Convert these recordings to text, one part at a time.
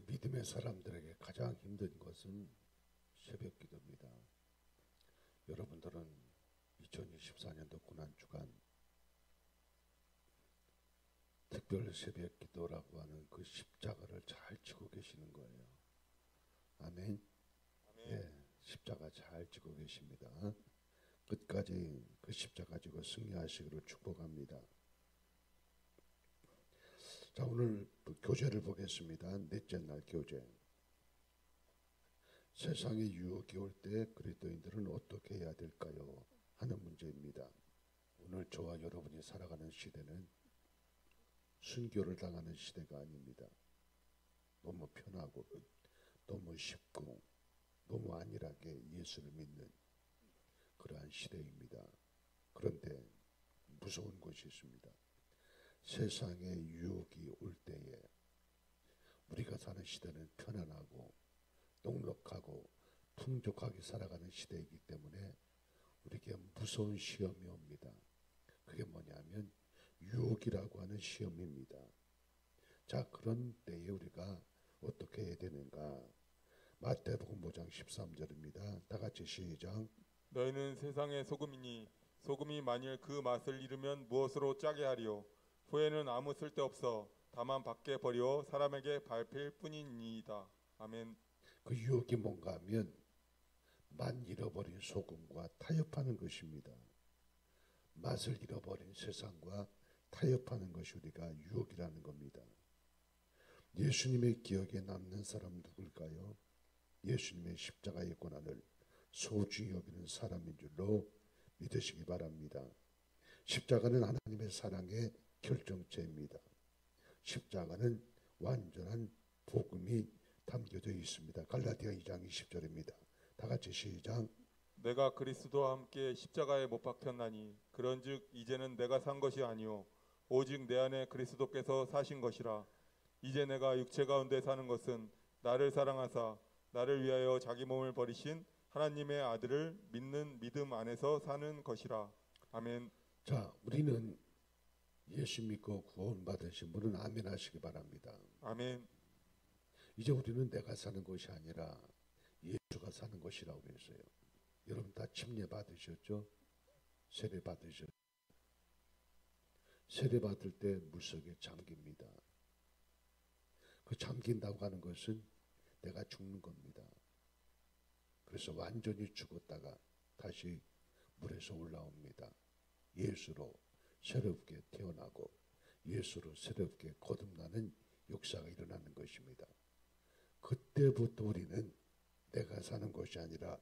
믿음의 사람들에게 가장 힘든 것은 새벽 기도입니다. 여러분들은 2024년도 고난주간 특별 새벽 기도라고 하는 그 십자가를 잘 지고 계시는 거예요. 아멘. 아멘. 예, 십자가 잘 지고 계십니다. 끝까지 그 십자가 지고 승리하시기를 축복합니다. 자, 오늘 교재를 보겠습니다. 넷째 날 교재. 세상의 유혹이 올 때 그리스도인들은 어떻게 해야 될까요? 하는 문제입니다. 오늘 저와 여러분이 살아가는 시대는 순교를 당하는 시대가 아닙니다. 너무 편하고 너무 쉽고 너무 안일하게 예수를 믿는 그러한 시대입니다. 그런데 무서운 것이 있습니다. 세상의 유혹이 올 때에 우리가 사는 시대는 편안하고 넉넉하고 풍족하게 살아가는 시대이기 때문에 우리에게 무서운 시험이 옵니다. 그게 뭐냐면 유혹이라고 하는 시험입니다. 자, 그런 때에 우리가 어떻게 해야 되는가? 마태복음 5장 13절입니다. 다 같이 시작. 너희는 세상의 소금이니 소금이 만일 그 맛을 잃으면 무엇으로 짜게 하리요? 후에는 아무 쓸데없어 다만 밖에 버려 사람에게 밟힐 뿐이니이다. 아멘. 그 유혹이 뭔가 하면 맛 잃어버린 소금과 타협하는 것입니다. 맛을 잃어버린 세상과 타협하는 것이 우리가 유혹이라는 겁니다. 예수님의 기억에 남는 사람 누굴까요? 예수님의 십자가의 고난을 소중히 여기는 사람인 줄로 믿으시기 바랍니다. 십자가는 하나님의 사랑의 결정체입니다. 십자가는 완전한 복음이 담겨져 있습니다. 갈라디아 2장 20절입니다. 다 같이 시작. 내가 그리스도와 함께 십자가에 못 박혔나니 그런즉 이제는 내가 산 것이 아니요 오직 내 안에 그리스도께서 사신 것이라. 이제 내가 육체 가운데 사는 것은 나를 사랑하사 나를 위하여 자기 몸을 버리신 하나님의 아들을 믿는 믿음 안에서 사는 것이라. 아멘. 자, 우리는 예수 믿고 구원 받으신 분은 아멘 하시기 바랍니다. 아멘. 이제 우리는 내가 사는 것이 아니라 예수가 사는 것이라고 그랬어요. 여러분 다 침례 받으셨죠? 세례 받으셨죠? 세례 받을 때 물속에 잠깁니다. 그 잠긴다고 하는 것은 내가 죽는 겁니다. 그래서 완전히 죽었다가 다시 물에서 올라옵니다. 예수로 새롭게 태어나고 예수로 새롭게 거듭나는 역사가 일어나는 것입니다. 그때부터 우리는 내가 사는 것이 아니라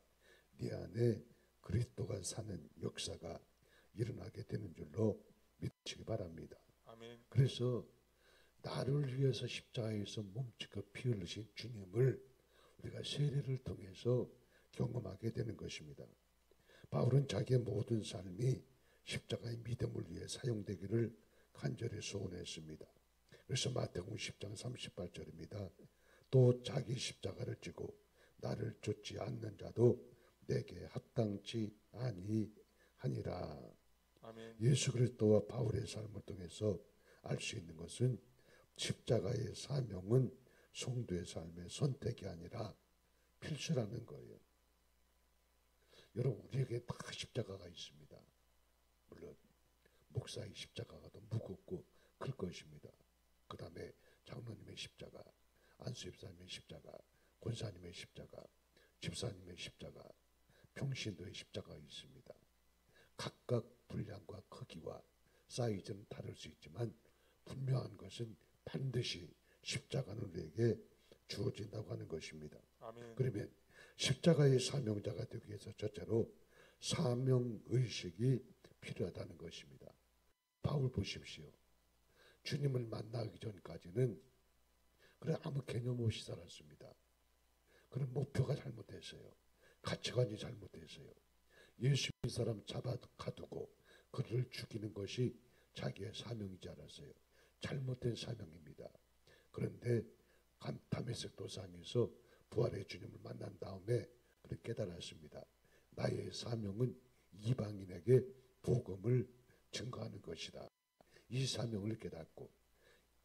네 안에 그리스도가 사는 역사가 일어나게 되는 줄로 믿으시기 바랍니다. 아멘. 그래서 나를 위해서 십자가에서 몸짓고 피 흘리신 주님을 우리가 세례를 통해서 경험하게 되는 것입니다. 바울은 자기의 모든 삶이 십자가의 믿음을 위해 사용되기를 간절히 소원했습니다. 그래서 마태복음 10장 38절입니다. 또 자기 십자가를 지고 나를 쫓지 않는 자도 내게 합당치 아니하니라. 아멘. 예수 그리스도와 바울의 삶을 통해서 알 수 있는 것은 십자가의 사명은 성도의 삶의 선택이 아니라 필수라는 거예요. 여러분 우리에게 다 십자가가 있습니다. 물론 목사의 십자가가 더 무겁고 클 것입니다. 그 다음에 장로님의 십자가, 안수집사님의 십자가, 권사님의 십자가, 집사님의 십자가, 평신도의 십자가가 있습니다. 각각 분량과 크기와 사이즈는 다를 수 있지만 분명한 것은 반드시 십자가는 우리에게 주어진다고 하는 것입니다. 아멘. 그러면 십자가의 사명자가 되기 위해서 첫째로 사명의식이 필요하다는 것입니다. 바울 보십시오. 주님을 만나기 전까지는 그래 아무 개념 없이 살았습니다. 그런 목표가 잘못됐어요. 가치관이 잘못됐어요. 예수 이 사람 잡아 가두고 그를 죽이는 것이 자기의 사명이지 않았어요. 잘못된 사명입니다. 그런데 다메섹 도상에서 부활의 주님을 만난 다음에 그를 깨달았습니다. 나의 사명은 이방인에게 복음을 증거하는 것이다. 이 사명을 깨닫고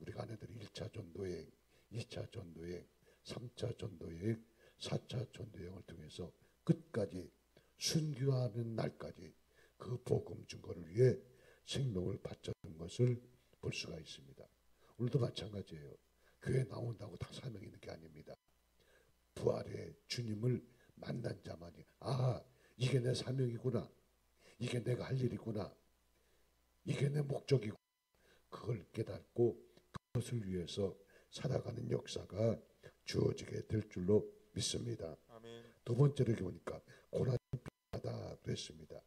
우리가 아내들이 1차 전도여행, 2차 전도여행, 3차 전도여행, 4차 전도여행을 통해서 끝까지 순교하는 날까지 그 복음 증거를 위해 생명을 바쳤던 것을 볼 수가 있습니다. 오늘도 마찬가지예요. 교회 나온다고 다 사명이 있는 게 아닙니다. 부활의 주님을 만난 자만이 이게 내 사명이구나, 이게 내가 할 일이구나, 이게 내 목적이고, 그걸 깨닫고 그것을 위해서 살아가는 역사가 주어지게 될 줄로 믿습니다. 아멘. 두 번째로 보니까 고난이 필요하다 그랬습니다.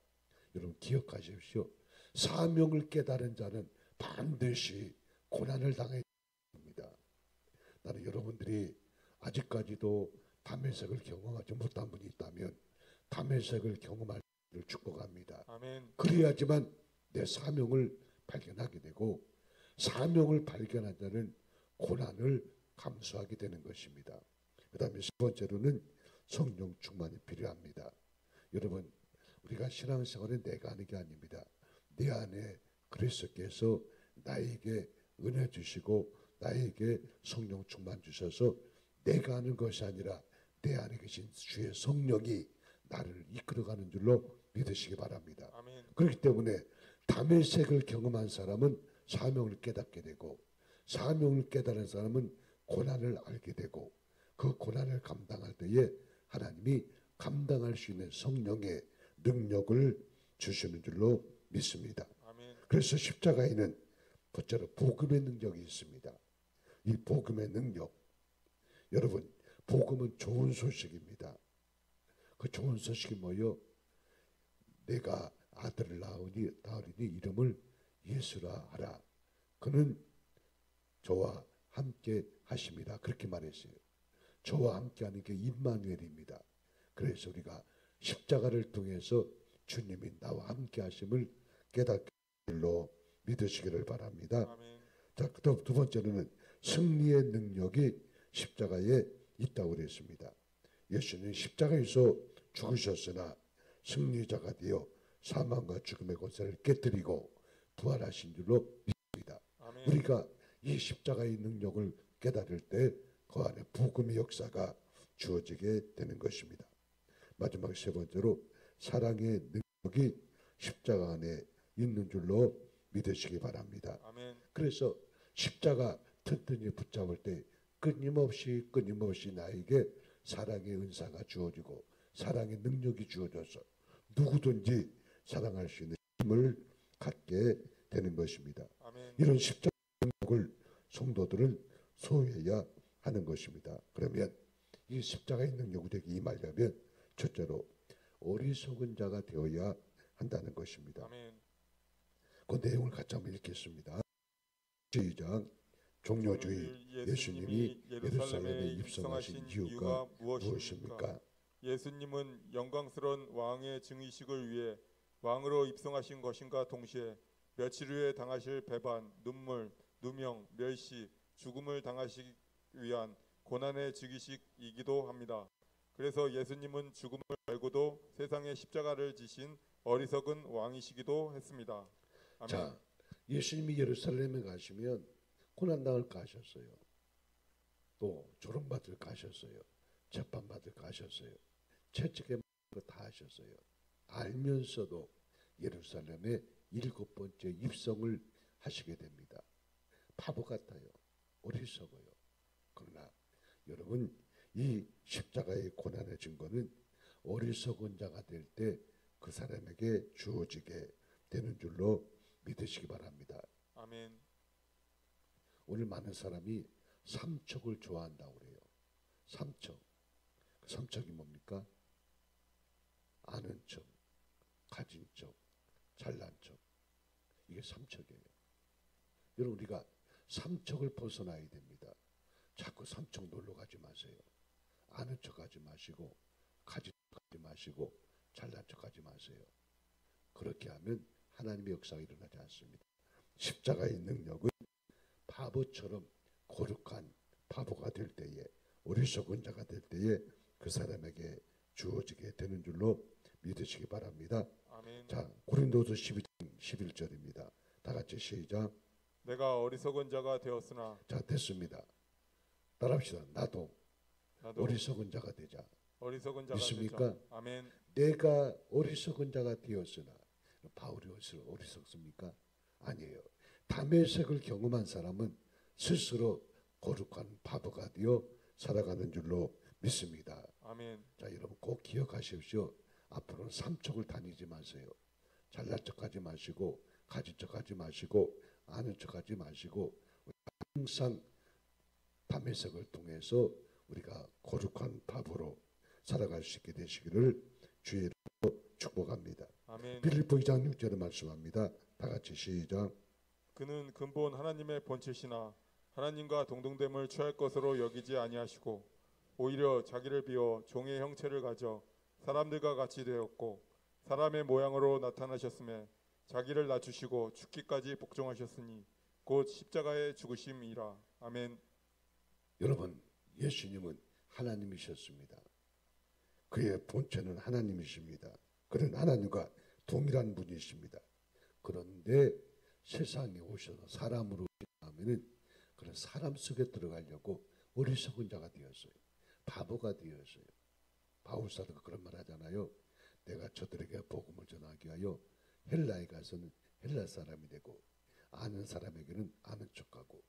여러분 기억하십시오. 사명을 깨달은 자는 반드시 고난을 당해야 합니다. 나는 여러분들이 아직까지도 담에색을 경험하지 못한 분이 있다면 담에색을 경험할 를 축복합니다. 아멘. 그래야지만 내 사명을 발견하게 되고, 사명을 발견한 자는 고난을 감수하게 되는 것입니다. 그 다음에 세 번째로는 성령 충만이 필요합니다. 여러분 우리가 신앙생활은 내가 하는 게 아닙니다. 내 안에 그리스도께서 나에게 은혜 주시고 나에게 성령 충만 주셔서 내가 하는 것이 아니라 내 안에 계신 주의 성령이 나를 이끌어가는 줄로 믿으시기 바랍니다. 아멘. 그렇기 때문에 담의 색을 경험한 사람은 사명을 깨닫게 되고, 사명을 깨달은 사람은 고난을 알게 되고, 그 고난을 감당할 때에 하나님이 감당할 수 있는 성령의 능력을 주시는 줄로 믿습니다. 아멘. 그래서 십자가에는 첫째로 복음의 능력이 있습니다. 이 복음의 능력, 여러분 복음은 좋은 소식입니다. 그 좋은 소식이 뭐요? 내가 아들을 낳으니 이름을 예수라 하라. 그는 저와 함께 하심이라. 그렇게 말했어요. 저와 함께 하는 게 임마누엘입니다. 그래서 우리가 십자가를 통해서 주님이 나와 함께 하심을 깨닫기로 믿으시기를 바랍니다. 아멘. 자, 두 번째로는 승리의 능력이 십자가에 있다고 그랬습니다. 예수는 십자가에서 죽으셨으나 승리자가 되어 사망과 죽음의 권세를 깨뜨리고 부활하신 줄로 믿습니다. 아멘. 우리가 이 십자가의 능력을 깨달을 때 그 안에 복음의 역사가 주어지게 되는 것입니다. 마지막 세 번째로 사랑의 능력이 십자가 안에 있는 줄로 믿으시기 바랍니다. 아멘. 그래서 십자가 튼튼히 붙잡을 때 끊임없이 나에게 사랑의 은사가 주어지고 사랑의 능력이 주어져서 누구든지 사랑할 수 있는 힘을 갖게 되는 것입니다. 아멘. 이런 십자가 능력을 성도들은 소유해야 하는 것입니다. 그러면 이 십자가의 능력이 되게 임하려면 첫째로 어리석은 자가 되어야 한다는 것입니다. 아멘. 그 내용을 같이 한번 읽겠습니다. 시작. 종료주의 예수님이 예루살렘에 입성하신 이유가 무엇입니까? 예수님은 영광스러운 왕의 증이식을 위해 왕으로 입성하신 것인가 동시에 며칠 후에 당하실 배반, 눈물, 누명, 멸시, 죽음을 당하시기 위한 고난의 즉위식이기도 합니다. 그래서 예수님은 죽음을 알고도 세상에 십자가를 지신 어리석은 왕이시기도 했습니다. 아멘. 자, 예수님이 예루살렘에 가시면 고난당을 가셨어요. 또 조롱받을 가셨어요. 재판받을 가셨어요. 채찍에 맞고 다 하셨어요. 알면서도 예루살렘에 7번째 입성을 하시게 됩니다. 바보 같아요. 어리석어요. 그러나 여러분, 이 십자가의 고난의 증거는 어리석은 자가 될 때 그 사람에게 주어지게 되는 줄로 믿으시기 바랍니다. 아멘. 오늘 많은 사람이 삼척을 좋아한다고 그래요. 삼척. 그 삼척이 뭡니까? 아는 척, 가진 척, 잘난 척. 이게 삼척이에요. 여러분, 우리가 삼척을 벗어나야 됩니다. 자꾸 삼척 놀러 가지 마세요. 아는 척 하지 마시고, 가진 척 하지 마시고, 잘난 척 하지 마세요. 그렇게 하면 하나님의 역사가 일어나지 않습니다. 십자가의 능력은 바보처럼 거룩한 바보가 될 때에, 어리석은 자가 될 때에 그 사람에게 주어지게 되는 줄로 믿으시기 바랍니다. 아멘. 자, 고린도서 12장 11절입니다. 다 같이 시작. 내가 어리석은 자가 되었으나. 자, 됐습니다. 따라합시다. 나도 나도 어리석은 자가 되자. 어리석은 자가 믿습니까? 되자. 아멘. 내가 어리석은 자가 되었으나 바울이 어리석습니까? 아니에요. 담에색을 경험한 사람은 스스로 거룩한 바보가 되어 살아가는 줄로 믿습니다. 아멘. 자, 여러분 꼭 기억하십시오. 앞으로는 삼척을 다니지 마세요. 잘난 척하지 마시고 가진 척하지 마시고 아는 척하지 마시고 항상 담에색을 통해서 우리가 거룩한 바보로 살아갈 수 있게 되시기를 주의 이름으로 축복합니다. 아멘. 빌립보 2장 6절에 말씀합니다. 다 같이 시작. 그는 근본 하나님의 본체시나 하나님과 동등됨을 취할 것으로 여기지 아니하시고 오히려 자기를 비워 종의 형체를 가져 사람들과 같이 되었고 사람의 모양으로 나타나셨음에 자기를 낮추시고 죽기까지 복종하셨으니 곧 십자가의 죽으심이라. 아멘. 여러분, 예수님은 하나님이셨습니다. 그의 본체는 하나님이십니다. 그는 하나님과 동일한 분이십니다. 그런데 세상에 오셔서 사람으로 오시면은 그런 사람 속에 들어가려고 어리석은 자가 되었어요. 바보가 되었어요. 바울 사도가 그런 말 하잖아요. 내가 저들에게 복음을 전하기 위하여 헬라에 가서는 헬라 사람이 되고 아는 사람에게는 아는 척하고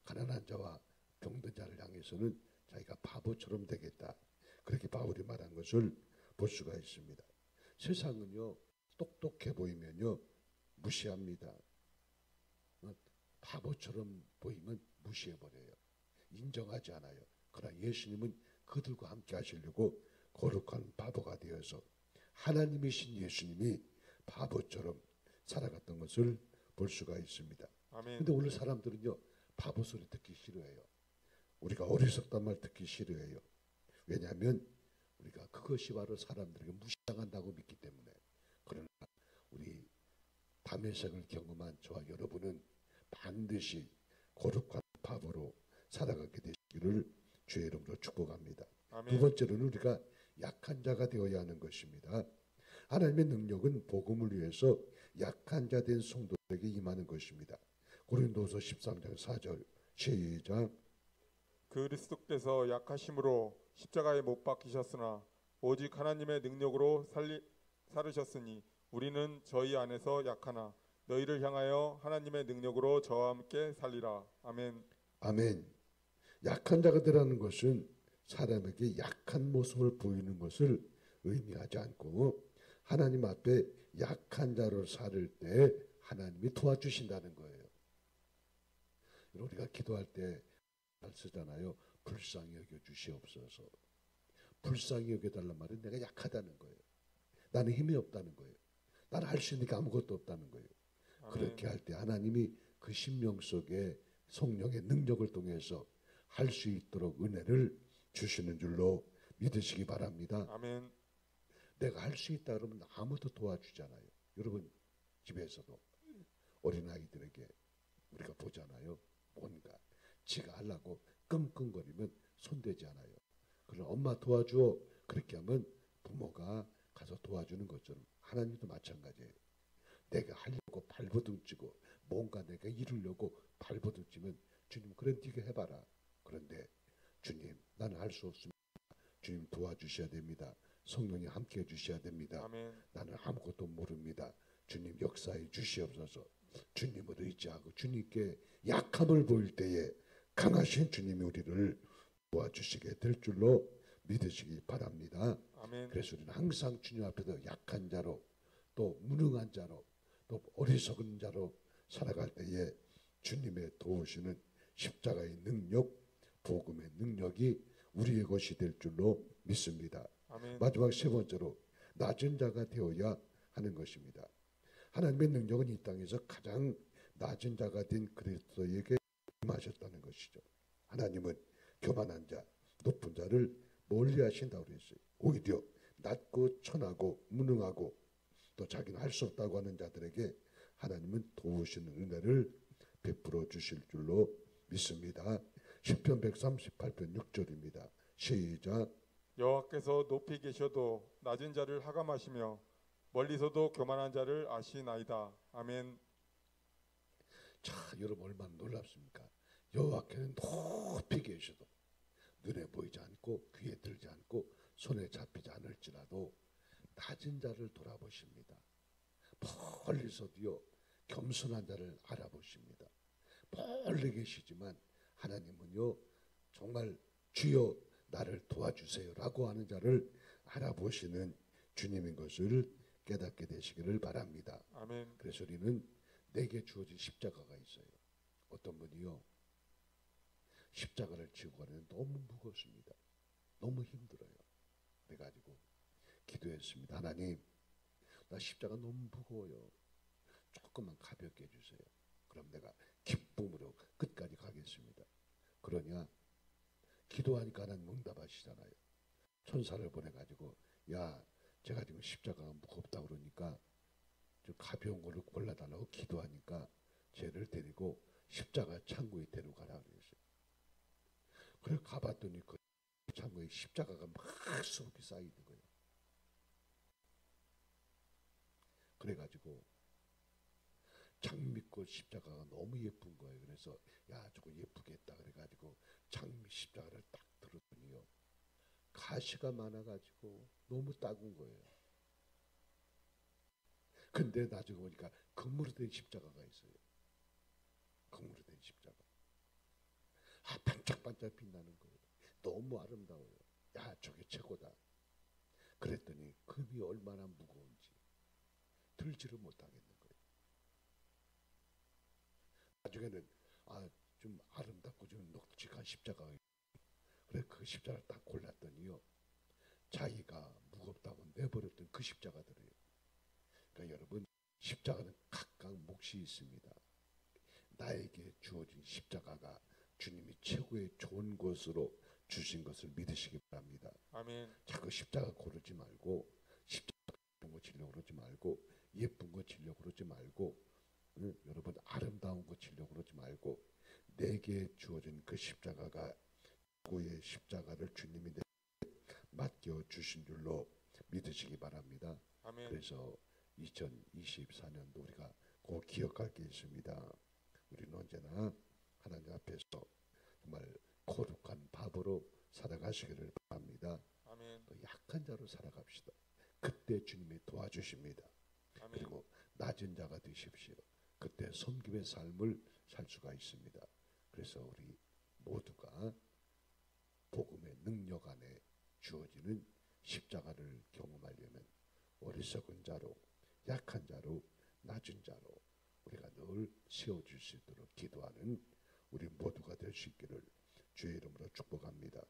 가난한 자와 병든 자를 향해서는 자기가 바보처럼 되겠다. 그렇게 바울이 말한 것을 볼 수가 있습니다. 세상은요 똑똑해 보이면요 무시합니다. 바보처럼 보이면 무시해버려요. 인정하지 않아요. 그러나 예수님은 그들과 함께 하시려고 거룩한 바보가 되어서 하나님이신 예수님이 바보처럼 살아갔던 것을 볼 수가 있습니다. 아멘. 근데 오늘 사람들은요 바보 소리 듣기 싫어해요. 우리가 어리석단 말 듣기 싫어해요. 왜냐하면 우리가 그것이 바로 사람들에게 무시당한다고 믿기 때문에. 그러나 우리 담에색을 경험한 저와 여러분은 반드시 거룩한 바보로 살아가게 되시기를 주의 이름으로 축복합니다. 아멘. 두 번째로는 우리가 약한 자가 되어야 하는 것입니다. 하나님의 능력은 복음을 위해서 약한 자 된 성도에게 임하는 것입니다. 고린도서 13장 4절 시작. 그리스도께서 약하심으로 십자가에 못 박히셨으나 오직 하나님의 능력으로 살으셨으니 우리는 저희 안에서 약하나 너희를 향하여 하나님의 능력으로 저와 함께 살리라. 아멘. 아멘. 약한 자가 되라는 것은 사람에게 약한 모습을 보이는 것을 의미하지 않고 하나님 앞에 약한 자로 살을 때 하나님이 도와주신다는 거예요. 우리가 기도할 때 잘 쓰잖아요. 불쌍히 여겨 주시옵소서. 불쌍히 여겨달란 말은 내가 약하다는 거예요. 나는 힘이 없다는 거예요. 나는 할 수 있는 게 아무것도 없다는 거예요. 아멘. 그렇게 할 때 하나님이 그 심령 속에 성령의 능력을 통해서 할 수 있도록 은혜를 주시는 줄로 믿으시기 바랍니다. 아멘. 내가 할 수 있다 그러면 아무도 도와주잖아요. 여러분 집에서도 어린아이들에게 우리가 보잖아요. 뭔가 지가 하려고 끙끙거리면 손대지 않아요. 그러나 엄마 도와줘 그렇게 하면 부모가 가서 도와주는 것처럼 하나님도 마찬가지예요. 내가 하려고 발버둥치고 뭔가 내가 이루려고 발버둥치면 주님 그래 네가 해봐라. 그런데 주님 나는 할 수 없습니다. 주님 도와주셔야 됩니다. 성령이 함께해 주셔야 됩니다. 아멘. 나는 아무것도 모릅니다. 주님 역사해 주시옵소서. 주님을 의지하고 주님께 약함을 보일 때에 강하신 주님이 우리를 도와주시게 될 줄로 믿으시기 바랍니다. 아멘. 그래서 우리는 항상 주님 앞에서 약한 자로 또 무능한 자로 또 어리석은 자로 살아갈 때에 주님의 도우시는 십자가의 능력, 복음의 능력이 우리의 것이 될 줄로 믿습니다. 아멘. 마지막 세 번째로 낮은 자가 되어야 하는 것입니다. 하나님의 능력은 이 땅에서 가장 낮은 자가 된 그리스도에게 임하셨다는 것이죠. 하나님은 교만한 자, 높은 자를 멀리하신다고 그랬어요. 오히려 낮고 천하고 무능하고 또 자기는 할 수 없다고 하는 자들에게 하나님은 도우시는 은혜를 베풀어 주실 줄로 믿습니다. 시편 138편 6절입니다. 시작. 여호와께서 높이 계셔도 낮은 자를 하감하시며 멀리서도 교만한 자를 아시나이다. 아멘. 자, 여러분 얼마나 놀랍습니까? 여호와께는 높이 계셔도 눈에 보이지 않고 귀에 들지 않고 손에 잡히지 않을지라도 낮은 자를 돌아보십니다. 멀리서도요 겸손한 자를 알아보십니다. 멀리 계시지만 하나님은요 정말 주여 나를 도와주세요라고 하는 자를 알아보시는 주님인 것을 깨닫게 되시기를 바랍니다. 아멘. 그래서 우리는 내게 주어진 십자가가 있어요. 어떤 분이요 십자가를 지고 가는 너무 무겁습니다. 너무 힘들어요. 그래가지고 기도했습니다. 하나님 나 십자가 너무 무거워요. 조금만 가볍게 해주세요. 그럼 내가 기쁨으로 끝까지 가겠습니다. 그러냐 기도하니까 하나님 응답하시잖아요. 천사를 보내가지고 야 제가 지금 십자가가 무겁다 그러니까 좀 가벼운 걸로 골라달라고 기도하니까 쟤를 데리고 십자가 창고에 데려가라 그랬어요. 그래 가봤더니 그 창고에 십자가가 막 수없이 쌓여 있는 거예요. 그래가지고 장미꽃 십자가가 너무 예쁜 거예요. 그래서 야 저거 예쁘겠다 그래가지고 장미 십자가를 딱 들었더니요 가시가 많아가지고 너무 따군 거예요. 근데 나중에 보니까 금으로 된 십자가가 있어요. 금으로 된 십자가. 아 반짝반짝 빛나는 거예요. 너무 아름다워요. 야 저게 최고다. 그랬더니 금이 얼마나 무거운지 들지를 못하겠는 거예요. 나중에는 좀 아름답고 좀 넉직한 십자가가 있어요. 그래 그 십자가를 딱 골랐더니요 자기가 무겁다고 내버렸던 그 십자가들이에요. 그러니까 여러분 십자가는 각각 몫이 있습니다. 나에게 주어진 십자가가 주님이 최고의 좋은 것으로 주신 것을 믿으시기 바랍니다. 아멘. 자꾸 십자가 고르지 말고 십자가 예쁜 거 지려고 그러지 말고 예쁜 거 지려고 그러지 말고 여러분 아름다운 거 지려고 그러지 말고 내게 주어진 그 십자가가 최고의 십자가를 주님이 맡겨 주신 줄로 믿으시기 바랍니다. 아멘. 그래서 2024년도 우리가 꼭 기억할 게 있습니다. 우리는 언제나 하나님 앞에서 정말 거룩한 밥으로 살아가시기를 바랍니다. 아멘. 또 약한 자로 살아갑시다. 그때 주님이 도와주십니다. 아멘. 그리고 낮은 자가 되십시오. 그때 섬김의 삶을 살 수가 있습니다. 그래서 우리 모두가 복음의 능력 안에 주어지는 십자가를 경험하려면 어리석은 자로 약한 자로 낮은 자로 우리가 늘 세워줄 수 있도록 기도하는 우리 모두가 될 수 있기를 주의 이름으로 축복합니다.